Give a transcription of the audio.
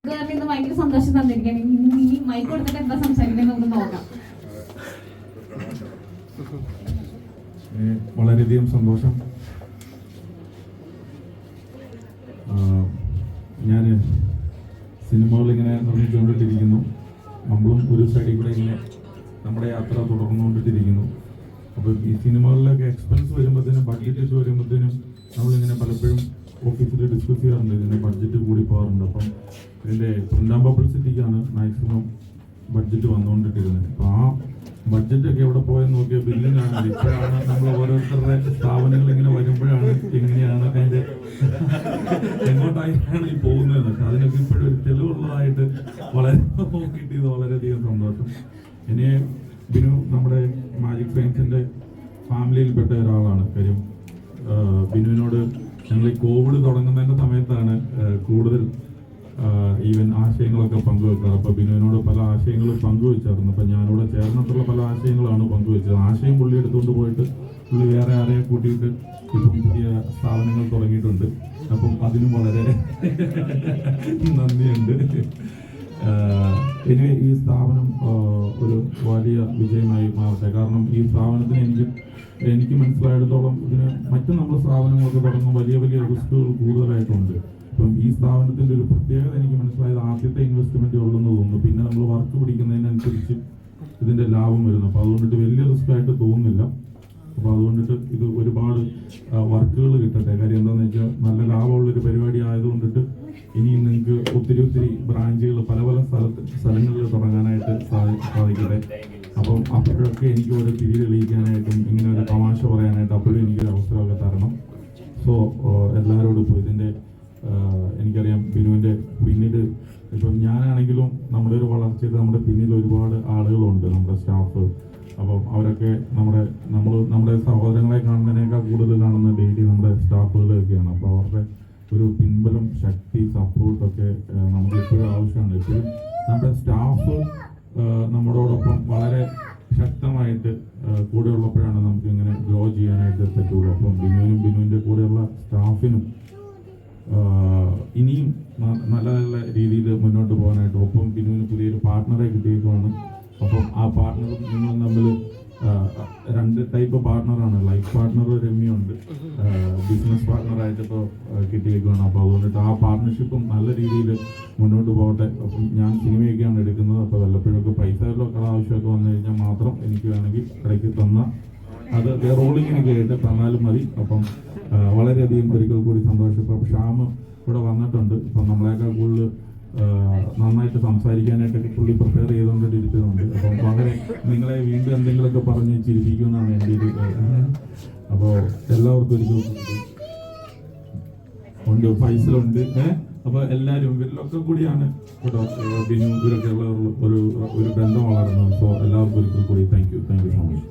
ഇന്ന് ഭയങ്കര സന്തോഷം തന്നിരിക്കുകയാണ്. ഈ മൈക്ക് കൊടുത്തിട്ട് എന്താ സംസാരിക്കുന്നത് നമുക്ക് നോക്കാം. വളരെയധികം സന്തോഷം. ഞാൻ സിനിമകൾ ഇങ്ങനെ നിർമ്മിച്ചുകൊണ്ടിട്ടിരിക്കുന്നു. നമ്മളും ഒരു സൈഡിൽ കൂടെ ഇങ്ങനെ നമ്മുടെ യാത്ര തുടർന്നുകൊണ്ടിട്ടിരിക്കുന്നു. അപ്പോൾ ഈ സിനിമകളിലൊക്കെ എക്സ്പെൻസ് വരുമ്പോഴത്തേനും ബഡ്ജറ്റ് വരുമ്പോഴത്തേനും നമ്മളിങ്ങനെ പലപ്പോഴും ഓഫീസിൽ ഡിസ്കസ് ചെയ്യാറുണ്ട്. ഇതിൻ്റെ ബഡ്ജറ്റ് കൂടി പോകാറുണ്ട്. അപ്പം ഇതിൻ്റെ പ്രിന്റ് ആൻഡ് പബ്ലിസിറ്റിക്കാണ് മാക്സിമം ബഡ്ജറ്റ് വന്നുകൊണ്ടിട്ടിരുന്നത്. അപ്പോൾ ആ ബഡ്ജറ്റൊക്കെ എവിടെ പോയെന്ന് നോക്കിയാൽ ബില്ലും കാണില്ല. ഇപ്പോഴാണ് നമ്മൾ ഓരോരുത്തരുടെ സ്ഥാപനങ്ങൾ ഇങ്ങനെ വരുമ്പോഴാണ് എങ്ങനെയാണ് അതിൻ്റെ എങ്ങോട്ടായിട്ടാണ് ഈ പോകുന്നതെന്നൊക്കെ അതിനൊക്കെ ഇപ്പോഴും ഒരു തെളിവുള്ളതായിട്ട് വളരെ കിട്ടിയത് വളരെയധികം സന്തോഷം. ഇനി ബിനു നമ്മുടെ മാജിക് ഫ്രെയിംസിൻ്റെ ഫാമിലിയിൽപ്പെട്ട ഒരാളാണ്. കാര്യം ബിനുവിനോട് ഞങ്ങൾ ഈ കോവിഡ് തുടങ്ങുന്നതിൻ്റെ സമയത്താണ് കൂടുതൽ ഈവൻ ആശയങ്ങളൊക്കെ പങ്കുവെക്കാറ്. അപ്പോൾ ബിനുവിനോട് പല ആശയങ്ങളും പങ്കുവെച്ചായിരുന്നു. അപ്പം ഞാനിവിടെ ചേർന്നിട്ടുള്ള പല ആശയങ്ങളാണ് പങ്കുവെച്ചത്. ആശയം പുള്ളി എടുത്തുകൊണ്ട് പോയിട്ട് പുള്ളി വേറെ ആരെയും കൂട്ടിയിട്ട് ഇപ്പം പുതിയ സ്ഥാപനങ്ങൾ തുടങ്ങിയിട്ടുണ്ട്. അപ്പം അതിനും വളരെ നന്ദിയുണ്ട്. ഇനി ഈ സ്ഥാപനം ഒരു വലിയ വിജയമായി മാറട്ടെ. കാരണം ഈ സ്ഥാപനത്തിന് എനിക്ക് മനസ്സിലായിടത്തോളം ഇതിന് മറ്റു നമ്മുടെ സ്ഥാപനങ്ങളൊക്കെ തുടങ്ങും വലിയ വലിയ റിസ്കുകൾ കൂടുതലായിട്ടുണ്ട്. ഇപ്പം ഈ സ്ഥാപനത്തിൻ്റെ ഒരു പ്രത്യേകത എനിക്ക് മനസ്സിലായത് ആദ്യത്തെ ഇൻവെസ്റ്റ്മെൻറ്റ് ഉള്ളെന്ന് തോന്നുന്നു. പിന്നെ നമ്മൾ വർക്ക് പിടിക്കുന്നതിനനുസരിച്ച് ഇതിൻ്റെ ലാഭം വരുന്നു. അപ്പോൾ അതുകൊണ്ടിട്ട് വലിയ റിസ്ക് ആയിട്ട് തോന്നുന്നില്ല. അപ്പോൾ അതുകൊണ്ടിട്ട് ഇത് ഒരുപാട് വർക്കുകൾ കിട്ടട്ടെ. കാര്യം എന്താണെന്ന് വെച്ചാൽ നല്ല ലാഭമുള്ളൊരു പരിപാടി ആയതുകൊണ്ടിട്ട് ഇനിയും നിങ്ങൾക്ക് ഒത്തിരി ബ്രാഞ്ചുകൾ പല സ്ഥലങ്ങളിൽ തുടങ്ങാനായിട്ട് സാധിക്കട്ടെ. അപ്പം അപ്പോഴൊക്കെ എനിക്ക് ഒരു തിരി തെളിയിക്കാനായിട്ടും ഇങ്ങനെ ഒരു തമാശ പറയാനായിട്ട് അപ്പോഴും എനിക്കൊരു അവസരമൊക്കെ തരണം. സോ എല്ലാവരോടും ഇപ്പോൾ ഇതിൻ്റെ എനിക്കറിയാം ബിനുവിൻ്റെ പിന്നീട് ഇപ്പം ഞാനാണെങ്കിലും നമ്മുടെ ഒരു വളർച്ചയിൽ നമ്മുടെ പിന്നിൽ ഒരുപാട് ആളുകളുണ്ട്, നമ്മുടെ സ്റ്റാഫ്. അപ്പം അവരൊക്കെ നമ്മുടെ സഹോദരങ്ങളെ കാണുന്നതിനേക്കാൾ കൂടുതൽ കാണുന്ന ഡെയിലി നമ്മുടെ സ്റ്റാഫുകളൊക്കെയാണ്. അപ്പോൾ അവരുടെ ഒരു പിൻബലം, ശക്തി, സപ്പോർട്ടൊക്കെ നമുക്ക് ഇപ്പോഴും ആവശ്യമാണ്. ഇപ്പോഴും നമ്മുടെ സ്റ്റാഫ് നമ്മളോടൊപ്പം വളരെ ശക്തമായിട്ട് കൂടെ ഉള്ളപ്പോഴാണ് നമുക്ക് ഇങ്ങനെ ഗ്രോ ചെയ്യാനായിട്ട് പറ്റുള്ളൂ. അപ്പം ബിനുവിൻ്റെ കൂടെയുള്ള സ്റ്റാഫിനും ഇനിയും നല്ല നല്ല രീതിയിൽ മുന്നോട്ട് പോകാനായിട്ട് ഒപ്പം ബിനുവിന് പുതിയൊരു പാർട്ട്ണറെ കിട്ടിയേക്കുവാണ്. അപ്പം ആ പാർട്ട്ണറും നിങ്ങളും തമ്മിൽ രണ്ട് ടൈപ്പ് പാർട്ട്ണറാണ്. ലൈഫ് പാർട്ട്ണർ രമ്യുണ്ട്, ബിസിനസ് പാർട്ട്ണറായിട്ട് ഇപ്പോൾ കിട്ടിയേക്കുവാണ്. അപ്പോൾ അതുകൊണ്ടിട്ട് ആ പാർട്ട്ണർഷിപ്പും നല്ല രീതിയിൽ മുന്നോട്ട് പോകട്ടെ. അപ്പം ഞാൻ സിനിമയൊക്കെയാണ് എടുക്കുന്നത്. അപ്പോൾ വല്ലപ്പോഴൊക്കെ പൈസകളിലൊക്കെ ആവശ്യമൊക്കെ വന്നു കഴിഞ്ഞാൽ മാത്രം എനിക്ക് വേണമെങ്കിൽ ഇടയ്ക്ക് അത് റോളിങ്ങിനൊക്കെ ആയിട്ട് തന്നാലും മതി. അപ്പം വളരെയധികം ഒരിക്കൽ കൂടി സന്തോഷം. ഇപ്പം ഷ്യാം ഇവിടെ വന്നിട്ടുണ്ട്. ഇപ്പം നമ്മളെയൊക്കെ കൂടുതൽ നന്നായിട്ട് സംസാരിക്കാനായിട്ടൊക്കെ പുള്ളി പ്രിപ്പയർ ചെയ്തുകൊണ്ടിട്ട് ഇരിക്കുന്നുണ്ട്. അപ്പം വളരെ നിങ്ങളെ വീണ്ടും എന്തെങ്കിലുമൊക്കെ പറഞ്ഞ് ചിരിപ്പിക്കുമെന്നാണ് എൻ്റെ ഒരു അപ്പോൾ എല്ലാവർക്കും ഉണ്ട്, ഫൈസലുണ്ട്. അപ്പോൾ എല്ലാവരും ഇവരിലൊക്കെ കൂടിയാണ് കേട്ടോ ബിനു ഇവരൊക്കെ ഉള്ള ഒരു ബന്ധം വളർന്നത്. സോ എല്ലാവർക്കും ഒരിക്കൽ കൂടി താങ്ക് യു സോ മച്ച്.